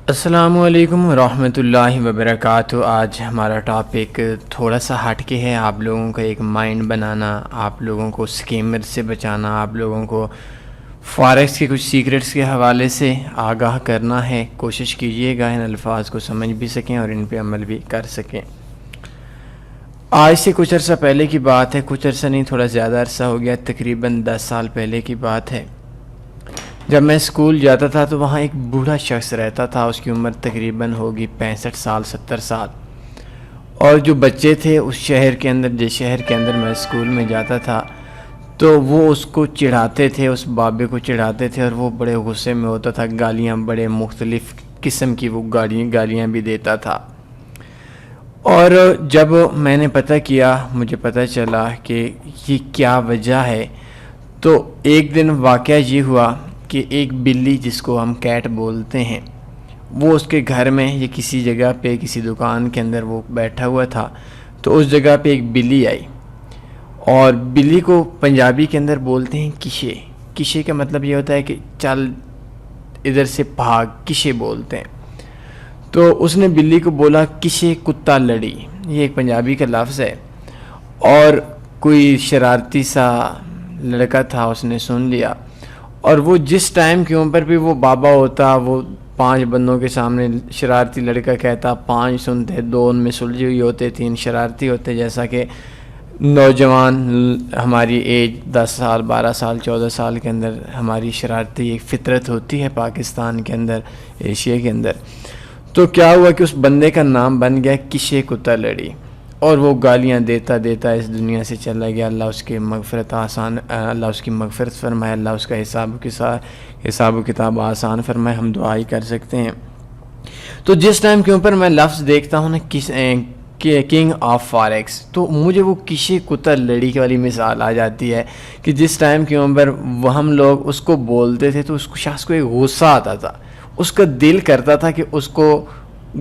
السلام علیکم ورحمۃ اللہ وبرکاتہ۔ آج ہمارا ٹاپک تھوڑا سا ہٹ کے ہے، آپ لوگوں کا ایک مائنڈ بنانا، آپ لوگوں کو اسکیمر سے بچانا، آپ لوگوں کو فارکس کے کچھ سیکرٹس کے حوالے سے آگاہ کرنا ہے۔ کوشش کیجیے گا ان الفاظ کو سمجھ بھی سکیں اور ان پہ عمل بھی کر سکیں۔ آج سے کچھ عرصہ پہلے کی بات ہے، کچھ عرصہ نہیں تھوڑا زیادہ عرصہ ہو گیا، تقریباً 10 سال پہلے کی بات ہے۔ جب میں اسکول جاتا تھا تو وہاں ایک بوڑھا شخص رہتا تھا، اس کی عمر تقریباً ہوگی 65 سال 70 سال، اور جو بچے تھے اس شہر کے اندر، جس شہر کے اندر میں اسکول میں جاتا تھا، تو وہ اس کو چڑھاتے تھے، اس بابے کو چڑھاتے تھے، اور وہ بڑے غصے میں ہوتا تھا، گالیاں بڑے مختلف قسم کی وہ گالیاں بھی دیتا تھا۔ اور جب میں نے پتہ کیا، مجھے پتہ چلا کہ یہ کیا وجہ ہے، تو ایک دن واقعہ یہ ہوا کہ ایک بلی، جس کو ہم کیٹ بولتے ہیں، وہ اس کے گھر میں یا کسی جگہ پہ، کسی دکان کے اندر وہ بیٹھا ہوا تھا، تو اس جگہ پہ ایک بلی آئی، اور بلی کو پنجابی کے اندر بولتے ہیں کشے۔ کشے کا مطلب یہ ہوتا ہے کہ چل ادھر سے بھاگ، کشے بولتے ہیں۔ تو اس نے بلی کو بولا کشے کتا لڑی، یہ ایک پنجابی کا لفظ ہے، اور کوئی شرارتی سا لڑکا تھا، اس نے سن لیا، اور وہ جس ٹائم کے اوپر بھی وہ بابا ہوتا، وہ 5 بندوں کے سامنے شرارتی لڑکا کہتا، 5 سنتے، 2 ان میں سلجھی ہوئی ہوتے، 3 شرارتی ہوتے، جیسا کہ نوجوان ہماری ایج 10 سال 12 سال 14 سال کے اندر ہماری شرارتی ایک فطرت ہوتی ہے پاکستان کے اندر، ایشیا کے اندر۔ تو کیا ہوا کہ اس بندے کا نام بن گیا کشے کتا لڑی، اور وہ گالیاں دیتا دیتا اس دنیا سے چلا گیا۔ اللہ اس کی مغفرت فرمائے، اللہ اس کا حساب و کتاب آسان فرمائے، ہم دعا ہی کر سکتے ہیں۔ تو جس ٹائم کے اوپر میں لفظ دیکھتا ہوں نا کنگ آف فاریکس، تو مجھے وہ کشے کتا لڑی والی مثال آ جاتی ہے کہ جس ٹائم کے اوپر وہ ہم لوگ اس کو بولتے تھے تو اس شخص کو ایک غصہ آتا تھا، اس کا دل کرتا تھا کہ اس کو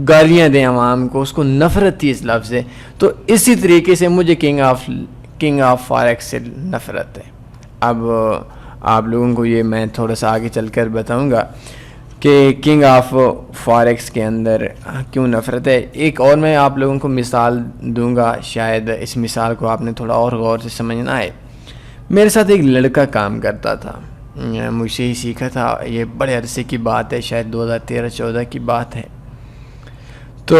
گالیاں دیں عوام کو، اس کو نفرت تھی اس لفظ سے۔ تو اسی طریقے سے مجھے کنگ آف فاریکس سے نفرت ہے۔ اب آپ لوگوں کو یہ میں تھوڑا سا آگے چل کر بتاؤں گا کہ کنگ آف فاریکس کے اندر کیوں نفرت ہے۔ ایک اور میں آپ لوگوں کو مثال دوں گا، شاید اس مثال کو آپ نے تھوڑا اور غور سے سمجھنا ہے۔ میرے ساتھ ایک لڑکا کام کرتا تھا، مجھ سے ہی سیکھا تھا، یہ بڑے عرصے کی بات ہے، شاید 2013-14 کی بات ہے۔ تو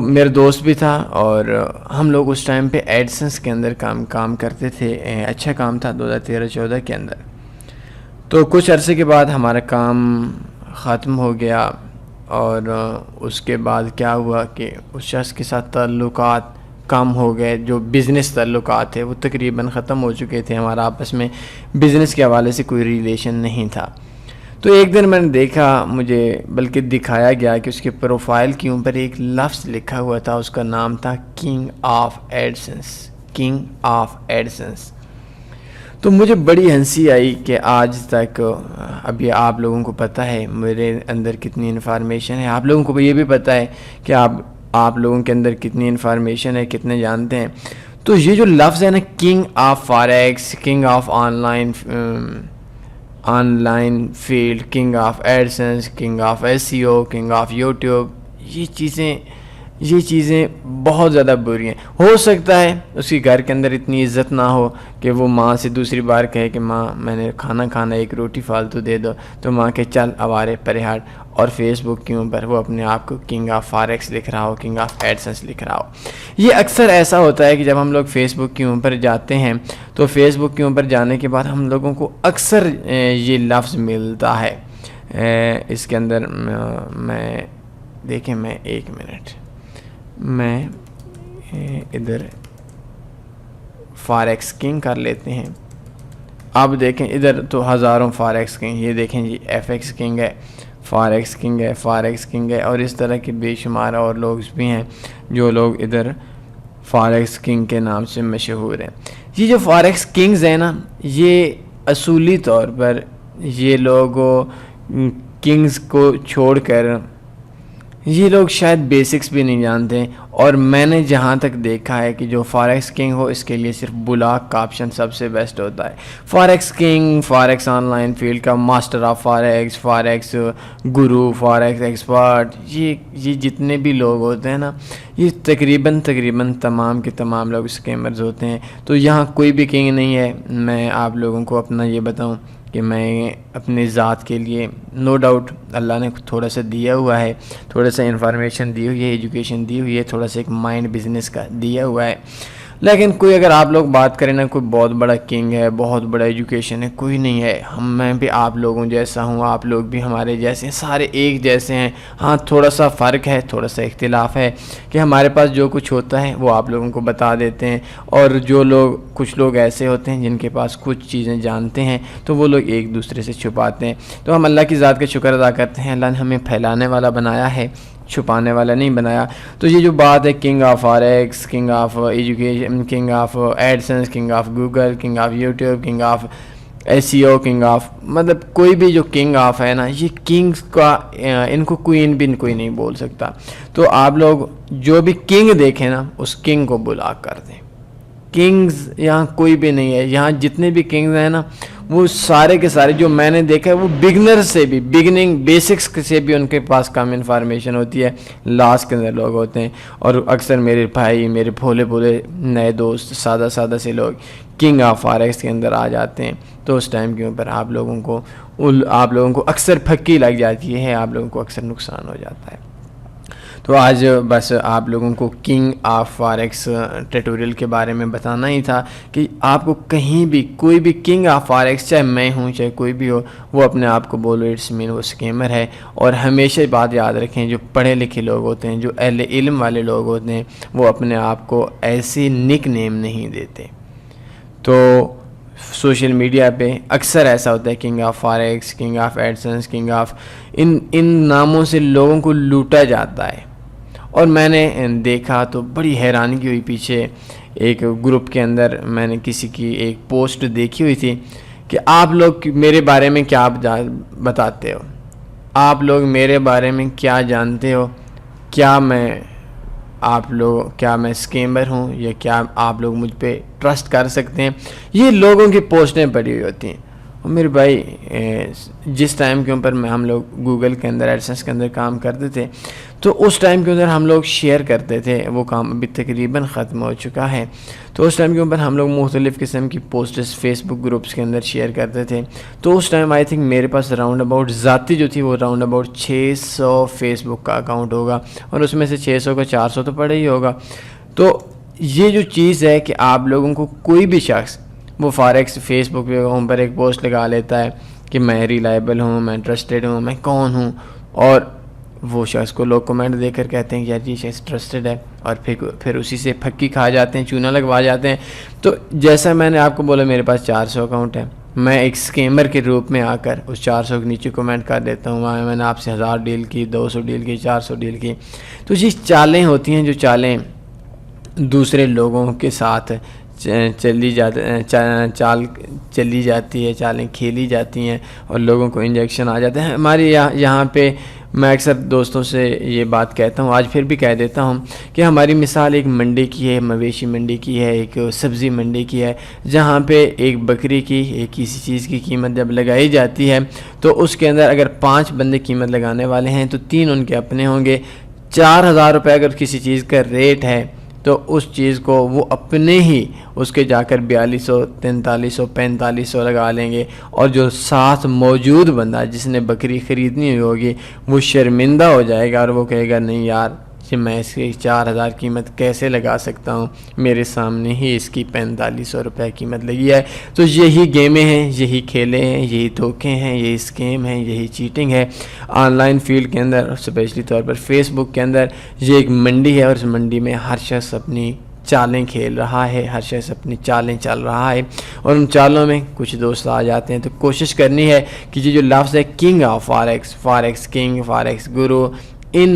میرا دوست بھی تھا، اور ہم لوگ اس ٹائم پہ ایڈسنس کے اندر کام کرتے تھے، اچھا کام تھا 2013-14 کے اندر۔ تو کچھ عرصے کے بعد ہمارا کام ختم ہو گیا، اور اس کے بعد کیا ہوا کہ اس شخص کے ساتھ تعلقات کم ہو گئے، جو بزنس تعلقات تھے وہ تقریباً ختم ہو چکے تھے، ہمارا آپس میں بزنس کے حوالے سے کوئی ریلیشن نہیں تھا۔ تو ایک دن میں نے دیکھا، مجھے بلکہ دکھایا گیا کہ اس کے پروفائل کے اوپر ایک لفظ لکھا ہوا تھا، اس کا نام تھا کنگ آف ایڈسنس۔ تو مجھے بڑی ہنسی آئی کہ آج تک، ابھی آپ لوگوں کو پتہ ہے میرے اندر کتنی انفارمیشن ہے، آپ لوگوں کو یہ بھی پتہ ہے کہ آپ لوگوں کے اندر کتنی انفارمیشن ہے، کتنے جانتے ہیں۔ تو یہ جو لفظ ہے نا، king of forex, king of on line field, king of AdSense, king of SEO، king of YouTube, یہ چیزیں بہت زیادہ بری ہیں۔ ہو سکتا ہے اس کی گھر کے اندر اتنی عزت نہ ہو کہ وہ ماں سے دوسری بار کہے کہ ماں میں نے کھانا ایک روٹی فالتو دے دو، تو ماں کہ چل اوارے پرے ہٹ، اور فیس بک کے اوپر وہ اپنے آپ کو کنگ آف فاریکس لکھ رہا ہو، کنگ آف ایڈسنس لکھ رہا ہو۔ یہ اکثر ایسا ہوتا ہے کہ جب ہم لوگ فیس بک کے اوپر جاتے ہیں، تو فیس بک کے اوپر جانے کے بعد ہم لوگوں کو اکثر یہ لفظ ملتا ہے۔ اس کے اندر دیکھیں، میں 1 منٹ میں ادھر فاریکس کنگ کر لیتے ہیں۔ اب دیکھیں ادھر تو ہزاروں فاریکس کنگ، یہ دیکھیں جی FX کنگ ہے، فاریکس کنگ ہے، اور اس طرح کے بے شمار اور لوگ بھی ہیں جو لوگ ادھر فاریکس کنگ کے نام سے مشہور ہیں۔ یہ جو فاریکس کنگز ہیں نا، یہ اصولی طور پر یہ لوگ کنگز کو چھوڑ کر یہ لوگ شاید بیسکس بھی نہیں جانتے، اور میں نے جہاں تک دیکھا ہے کہ جو فاریکس کنگ ہو اس کے لیے صرف بلاک کا آپشن سب سے بیسٹ ہوتا ہے۔ Forex king, forex online field کا master of forex, forex guru, forex expert, یہ جتنے بھی لوگ ہوتے ہیں نا، یہ تقریباً تمام کے تمام لوگ اسکیمرز ہوتے ہیں۔ تو یہاں کوئی بھی کنگ نہیں ہے۔ میں آپ لوگوں کو اپنا یہ بتاؤں کہ میں اپنے ذات کے لیے نو ڈاؤٹ اللہ نے تھوڑا سا دیا ہوا ہے، تھوڑا سا انفارمیشن دی ہوئی ہے، ایجوکیشن دی ہوئی ہے، تھوڑا سا ایک مائنڈ بزنس کا دیا ہوا ہے، لیکن کوئی اگر آپ لوگ بات کریں نا، کوئی بہت بڑا کنگ ہے، بہت بڑا ایجوکیشن ہے، کوئی نہیں ہے۔ میں بھی آپ لوگوں جیسا ہوں، آپ لوگ بھی ہمارے جیسے ہیں، سارے ایک جیسے ہیں۔ ہاں تھوڑا سا فرق ہے، تھوڑا سا اختلاف ہے کہ ہمارے پاس جو کچھ ہوتا ہے وہ آپ لوگوں کو بتا دیتے ہیں، اور کچھ لوگ ایسے ہوتے ہیں جن کے پاس کچھ چیزیں جانتے ہیں تو وہ لوگ ایک دوسرے سے چھپاتے ہیں۔ تو ہم اللہ کی ذات کا شکر ادا کرتے ہیں، اللہ نے ہمیں پھیلانے والا بنایا ہے، چھپانے والا نہیں بنایا۔ تو یہ جو بات ہے king of forex, king of education, king of AdSense, king of Google, king of YouTube, king of SEO، king of, مطلب کوئی بھی جو کنگ آف ہے نا، یہ کنگز کا ان کو کوئین بھی کوئی نہیں بول سکتا۔ تو آپ لوگ جو بھی کنگ دیکھیں نا، اس کنگ کو بلاک کر دیں۔ کنگز یہاں کوئی بھی نہیں ہے۔ یہاں جتنے بھی کنگز ہیں نا، وہ سارے کے سارے جو میں نے دیکھا ہے، وہ بگنر سے بھی، بیسکس سے بھی ان کے پاس کم انفارمیشن ہوتی ہے، لاس کے اندر لوگ ہوتے ہیں۔ اور اکثر میرے بھائی، میرے بھولے نئے دوست، سادہ سے لوگ کنگ آف فاریکس کے اندر آ جاتے ہیں، تو اس ٹائم کے اوپر آپ لوگوں کو اکثر پھکی لگ جاتی ہے، آپ لوگوں کو اکثر نقصان ہو جاتا ہے۔ تو آج بس آپ لوگوں کو کنگ آف فاریکس ٹیٹوریل کے بارے میں بتانا ہی تھا کہ آپ کو کہیں بھی کوئی بھی کنگ آف فاریکس، چاہے میں ہوں چاہے کوئی بھی ہو، وہ اپنے آپ کو بولو اٹس مین وہ اسکیمر ہے۔ اور ہمیشہ بات یاد رکھیں، جو پڑھے لکھے لوگ ہوتے ہیں، جو اہل علم والے لوگ ہوتے ہیں، وہ اپنے آپ کو ایسی نک نیم نہیں دیتے۔ تو سوشل میڈیا پہ اکثر ایسا ہوتا ہے، king of forex, king of AdSense, king of, ان ناموں سے لوگوں کو لوٹا جاتا ہے۔ اور میں نے دیکھا تو بڑی حیرانگی ہوئی، پیچھے ایک گروپ کے اندر میں نے کسی کی ایک پوسٹ دیکھی ہوئی تھی کہ آپ لوگ میرے بارے میں کیا بتاتے ہو، آپ لوگ میرے بارے میں کیا جانتے ہو، کیا میں اسکیمر ہوں، یا کیا آپ لوگ مجھ پہ ٹرسٹ کر سکتے ہیں؟ یہ لوگوں کی پوسٹیں پڑی ہوئی ہوتی ہیں۔ اور میرے بھائی، جس ٹائم کے اوپر ہم لوگ گوگل کے اندر، ایڈسنس کے اندر کام کرتے تھے، تو اس ٹائم کے اندر ہم لوگ شیئر کرتے تھے، وہ کام ابھی تقریباً ختم ہو چکا ہے۔ تو اس ٹائم کے اوپر ہم لوگ مختلف قسم کی پوسٹس فیس بک گروپس کے اندر شیئر کرتے تھے۔ تو اس ٹائم آئی تھنک میرے پاس راؤنڈ اباؤٹ ذاتی جو تھی، وہ راؤنڈ اباؤٹ 600 فیس بک کا اکاؤنٹ ہوگا، اور اس میں سے 600 کا 400 تو پڑا ہی ہوگا۔ تو یہ جو چیز ہے کہ آپ لوگوں کو کوئی بھی شخص وہ فاریکس فیس بک پہ ہم پر ایک پوسٹ لگا لیتا ہے کہ میں ریلائبل ہوں، میں ٹرسٹڈ ہوں، میں کون ہوں، اور وہ شخص کو لوگ کمنٹ دے کر کہتے ہیں کہ یار یہ شخص ٹرسٹڈ ہے، اور پھر اسی سے پھکی کھا جاتے ہیں، چونا لگوا جاتے ہیں۔ تو جیسا میں نے آپ کو بولا، میرے پاس 400 اکاؤنٹ ہے، میں ایک اسکیمر کے روپ میں آ کر اس 400 کے نیچے کمنٹ کر دیتا ہوں، میں نے آپ سے 1000 ڈیل کی، 200 ڈیل کی، 400 ڈیل کی۔ تو یہ چالیں ہوتی ہیں، جو چالیں دوسرے لوگوں کے ساتھ چلی جاتی ہے، چالیں کھیلی جاتی ہیں، اور لوگوں کو انجیکشن آ جاتے ہیں۔ ہمارے یہاں پہ میں اکثر دوستوں سے یہ بات کہتا ہوں، آج پھر بھی کہہ دیتا ہوں کہ ہماری مثال ایک منڈی کی ہے، مویشی منڈی کی ہے، ایک سبزی منڈی کی ہے، جہاں پہ ایک بکری کی، ایک کسی چیز کی قیمت جب لگائی جاتی ہے، تو اس کے اندر اگر 5 بندے قیمت لگانے والے ہیں تو 3 ان کے اپنے ہوں گے۔ 4000 روپے اگر کسی چیز کا ریٹ ہے، تو اس چیز کو وہ اپنے ہی اس کے جا کر 4200، 4300، 4500 لگا لیں گے، اور جو ساتھ موجود بندہ جس نے بکری خریدنی ہوئی ہوگی، وہ شرمندہ ہو جائے گا، اور وہ کہے گا نہیں یار، میں اس کی 4000 قیمت کیسے لگا سکتا ہوں، میرے سامنے ہی اس کی 4500 روپے قیمت لگی ہے۔ تو یہی گیمیں ہیں، یہی کھیلے ہیں، یہی دھوکے ہیں، یہی اسکیم ہیں، یہی چیٹنگ ہے آن لائن فیلڈ کے اندر، اسپیشلی طور پر فیس بک کے اندر۔ یہ ایک منڈی ہے، اور اس منڈی میں ہر شخص اپنی چالیں کھیل رہا ہے، ہر شخص اپنی چالیں چل رہا ہے، اور ان چالوں میں کچھ دوست آ جاتے ہیں۔ تو کوشش کرنی ہے کہ یہ جو لفظ ہے king of forex, forex king, forex guru, ان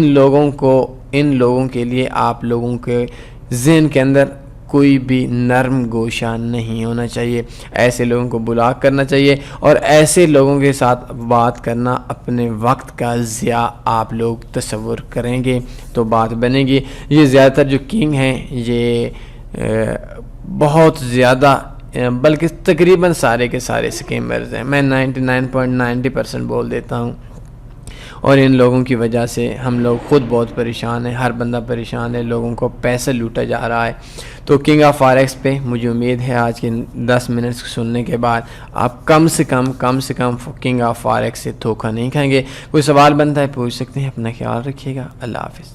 لوگوں کے لیے آپ لوگوں کے ذہن کے اندر کوئی بھی نرم گوشہ نہیں ہونا چاہیے، ایسے لوگوں کو بلاک کرنا چاہیے، اور ایسے لوگوں کے ساتھ بات کرنا اپنے وقت کا ضیاع آپ لوگ تصور کریں گے تو بات بنے گی۔ یہ زیادہ تر جو کنگ ہیں یہ بہت زیادہ بلکہ تقریباً سارے کے سارے سکیمرز ہیں، میں 99.90% بول دیتا ہوں، اور ان لوگوں کی وجہ سے ہم لوگ خود بہت پریشان ہیں، ہر بندہ پریشان ہے، لوگوں کو پیسہ لوٹا جا رہا ہے۔ تو کنگ آف فاریکس پہ مجھے امید ہے آج کے 10 منٹس سننے کے بعد آپ کم سے کم کنگ آف فاریکس سے دھوکہ نہیں کھائیں گے۔ کوئی سوال بنتا ہے پوچھ سکتے ہیں، اپنا خیال رکھیے گا، اللہ حافظ۔